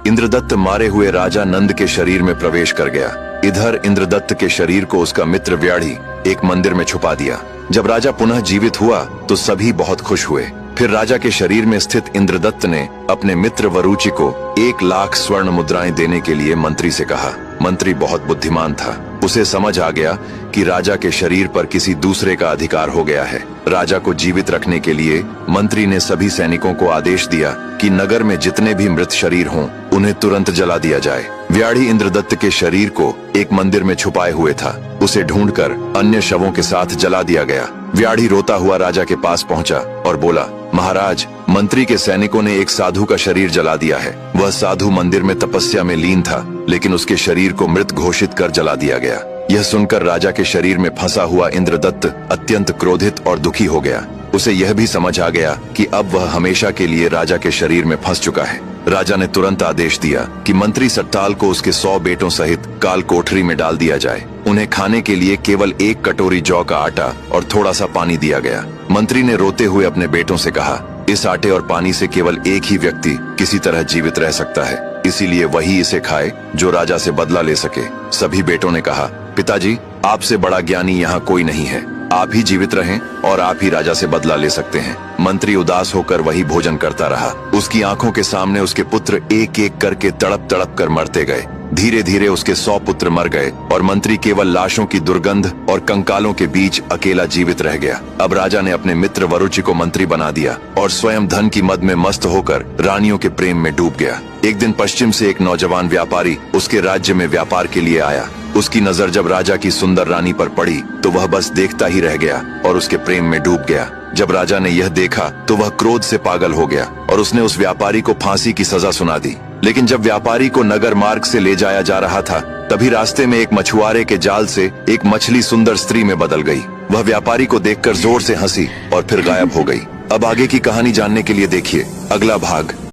इंद्रदत्त मारे हुए राजा नंद के शरीर में प्रवेश कर गया। इधर इंद्रदत्त के शरीर को उसका मित्र व्याढ़ी एक मंदिर में छुपा दिया। जब राजा पुनः जीवित हुआ तो सभी बहुत खुश हुए। फिर राजा के शरीर में स्थित इंद्रदत्त ने अपने मित्र वरुचि को 1,00,000 स्वर्ण मुद्राएं देने के लिए मंत्री से कहा। मंत्री बहुत बुद्धिमान था, उसे समझ आ गया कि राजा के शरीर पर किसी दूसरे का अधिकार हो गया है। राजा को जीवित रखने के लिए मंत्री ने सभी सैनिकों को आदेश दिया कि नगर में जितने भी मृत शरीर हों उन्हें तुरंत जला दिया जाए। व्याढ़ी इंद्रदत्त के शरीर को एक मंदिर में छुपाए हुए था, उसे ढूंढकर अन्य शवों के साथ जला दिया गया। व्याढ़ी रोता हुआ राजा के पास पहुंचा और बोला, महाराज, मंत्री के सैनिकों ने एक साधु का शरीर जला दिया है। वह साधु मंदिर में तपस्या में लीन था, लेकिन उसके शरीर को मृत घोषित कर जला दिया गया। यह सुनकर राजा के शरीर में फंसा हुआ इंद्रदत्त अत्यंत क्रोधित और दुखी हो गया। उसे यह भी समझ आ गया कि अब वह हमेशा के लिए राजा के शरीर में फंस चुका है। राजा ने तुरंत आदेश दिया कि मंत्री सट्टाल को उसके 100 बेटों सहित काल कोठरी में डाल दिया जाए। उन्हें खाने के लिए केवल 1 कटोरी जौ का आटा और थोड़ा सा पानी दिया गया। मंत्री ने रोते हुए अपने बेटों से कहा, इस आटे और पानी से केवल एक ही व्यक्ति किसी तरह जीवित रह सकता है, इसीलिए वही इसे खाए जो राजा से बदला ले सके। सभी बेटों ने कहा, पिताजी, आपसे बड़ा ज्ञानी यहाँ कोई नहीं है, आप ही जीवित रहें और आप ही राजा से बदला ले सकते हैं। मंत्री उदास होकर वही भोजन करता रहा। उसकी आंखों के सामने उसके पुत्र एक एक करके तड़प तड़प कर मरते गए। धीरे धीरे उसके 100 पुत्र मर गए और मंत्री केवल लाशों की दुर्गंध और कंकालों के बीच अकेला जीवित रह गया। अब राजा ने अपने मित्र वरुचि को मंत्री बना दिया और स्वयं धन की मद में मस्त होकर रानियों के प्रेम में डूब गया। एक दिन पश्चिम से एक नौजवान व्यापारी उसके राज्य में व्यापार के लिए आया। उसकी नजर जब राजा की सुंदर रानी पर पड़ी तो वह बस देखता ही रह गया और उसके प्रेम में डूब गया। जब राजा ने यह देखा तो वह क्रोध से पागल हो गया और उसने उस व्यापारी को फांसी की सजा सुना दी। लेकिन जब व्यापारी को नगर मार्ग से ले जाया जा रहा था, तभी रास्ते में एक मछुआरे के जाल से एक मछली सुंदर स्त्री में बदल गई। वह व्यापारी को देखकर जोर से हंसी और फिर गायब हो गई। अब आगे की कहानी जानने के लिए देखिए अगला भाग।